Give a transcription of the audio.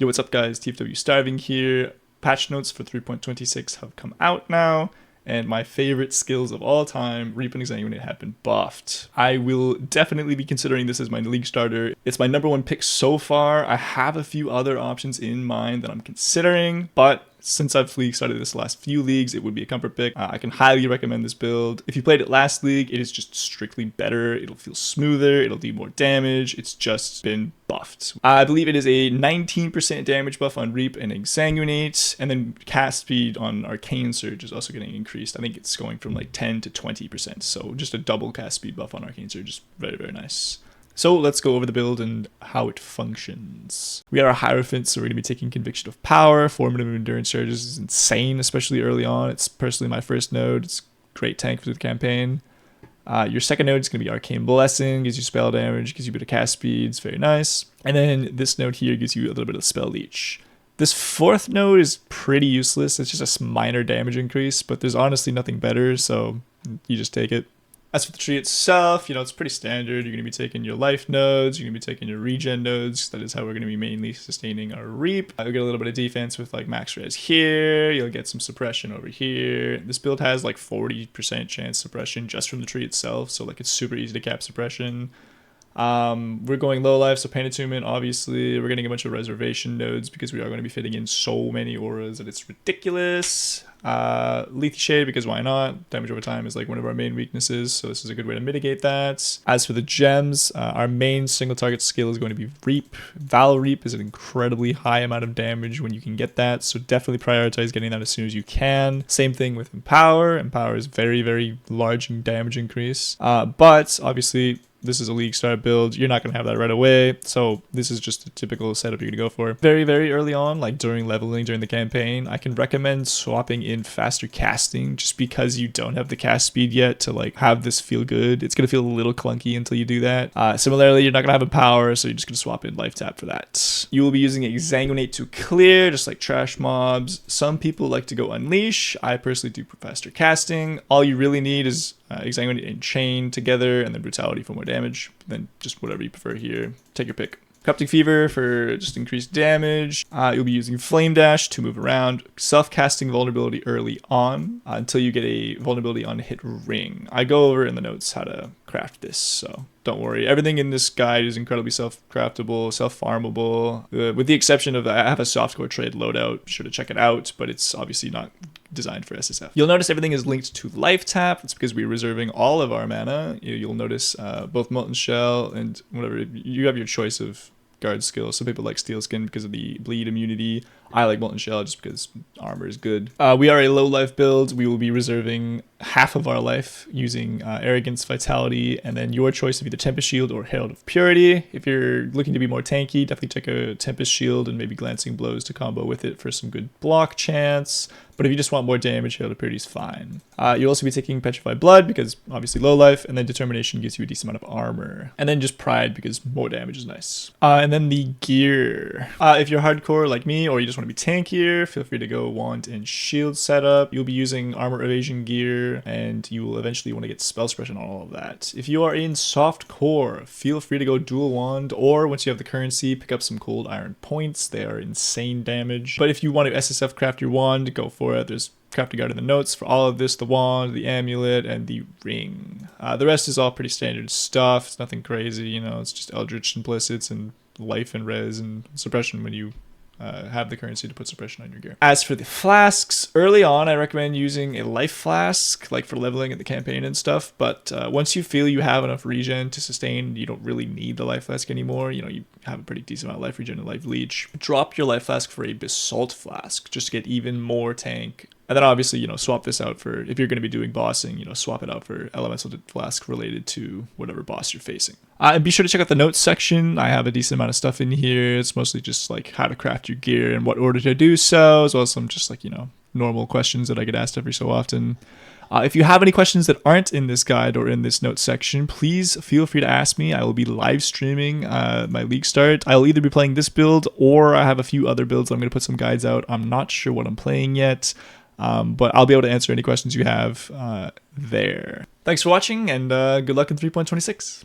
Yo, what's up guys, TFW Starving here. Patch notes for 3.26 have come out now, and my favorite skills of all time, Reap and Exsanguinate, have been buffed. I will definitely be considering this as my league starter. It's my number one pick so far. I have a few other options in mind that I'm considering, but since I've league started this last few leagues, it would be a comfort pick. I can highly recommend this build. If you played it last league, it is just strictly better. It'll feel smoother. It'll do more damage. It's just been buffed. I believe it is a 19% damage buff on Reap and Exsanguinate, and then cast speed on Arcane Surge is also getting increased. I think it's going from like 10 to 20%. So just a double cast speed buff on Arcane Surge is very, very nice. So let's go over the build and how it functions. We are a Hierophant, so we're going to be taking Conviction of Power. 4 minimum endurance charges is insane, especially early on. It's personally my first node. It's great tank for the campaign. Your second node is going to be Arcane Blessing, gives you spell damage, gives you a bit of cast speed, it's very nice. And then this node here gives you a little bit of spell leech. This fourth node is pretty useless. It's just a minor damage increase, but there's honestly nothing better, so you just take it. As for the tree itself, it's pretty standard. You're going to be taking your life nodes, you're going to be taking your regen nodes. That is how we're going to be mainly sustaining our Reap. You'll get a little bit of defense with like max res here. You'll get some suppression over here. This build has like 40% chance suppression just from the tree itself. So like it's super easy to cap suppression. We're going low life, so Pain Attunement, obviously. We're getting a bunch of reservation nodes because we are going to be fitting in so many auras that it's ridiculous. Lethe Shade, because why not? Damage over time is like one of our main weaknesses, so this is a good way to mitigate that. As for the gems, our main single target skill is going to be Reap. Val Reap is an incredibly high amount of damage when you can get that, so definitely prioritize getting that as soon as you can. Same thing with Empower. Empower is very, very large in damage increase, but obviously this is a league start build. You're not going to have that right away. So this is just a typical setup you're going to go for. Very, very early on, like during leveling, during the campaign, I can recommend swapping in faster casting just because you don't have the cast speed yet to like have this feel good. It's going to feel a little clunky until you do that. Similarly, you're not going to have a power, so you're just going to swap in life tap for that. You will be using Exsanguinate to clear, just like trash mobs. Some people like to go Unleash. I personally do faster casting. All you really need is Exsanguinate and Chain together, and then Brutality for more damage. Then just whatever you prefer here. Take your pick. Corrupting Fever for just increased damage. You'll be using Flame Dash to move around. Self-casting Vulnerability early on until you get a Vulnerability on Hit Ring. I go over in the notes how to craft this, so don't worry. Everything in this guide is incredibly self-craftable, self-farmable, with the exception of I have a softcore trade loadout. Be sure to check it out, but it's obviously not designed for SSF. You'll notice everything is linked to life tap. It's because we're reserving all of our mana. You'll notice both Molten Shell and whatever. You have your choice of guard skill. Some people like Steel Skin because of the bleed immunity. I like Molten Shell just because armor is good. We are a low life build. We will be reserving half of our life using Arrogance, Vitality, and then your choice of either Tempest Shield or Herald of Purity. If you're looking to be more tanky, definitely take a Tempest Shield and maybe Glancing Blows to combo with it for some good block chance. But if you just want more damage, Herald of Purity is fine. You'll also be taking Petrified Blood because obviously low life, and then Determination gives you a decent amount of armor. And then just Pride because more damage is nice. And then the gear. If you're hardcore like me, or you just want to be tankier, feel free to go Wand and Shield setup. You'll be using Armor Evasion gear, and you will eventually want to get Spell Suppression on all of that. If you are in soft core, feel free to go Dual Wand, or once you have the currency, pick up some Cold Iron points. They are insane damage. But if you want to SSF craft your wand, go for it. There's crafting guide in the notes for all of this: the wand, the amulet, and the ring. The rest is all pretty standard stuff. It's nothing crazy, it's just Eldritch Implicits and life and res and suppression when you have the currency to put suppression on your gear. As for the flasks, early on I recommend using a life flask, like for leveling in the campaign and stuff, but once you feel you have enough regen to sustain, you don't really need the life flask anymore. You have a pretty decent amount of life regen and life leech. Drop your life flask for a basalt flask just to get even more tank. And then obviously, swap this out for, if you're going to be doing bossing, swap it out for elemental flask related to whatever boss you're facing. And be sure to check out the notes section. I have a decent amount of stuff in here. It's mostly just like how to craft your gear and what order to do so, as well as some just like, normal questions that I get asked every so often. If you have any questions that aren't in this guide or in this notes section, please feel free to ask me. I will be live streaming my league start. I'll either be playing this build or I have a few other builds. I'm going to put some guides out. I'm not sure what I'm playing yet. But I'll be able to answer any questions you have there. Thanks for watching, and good luck in 3.26.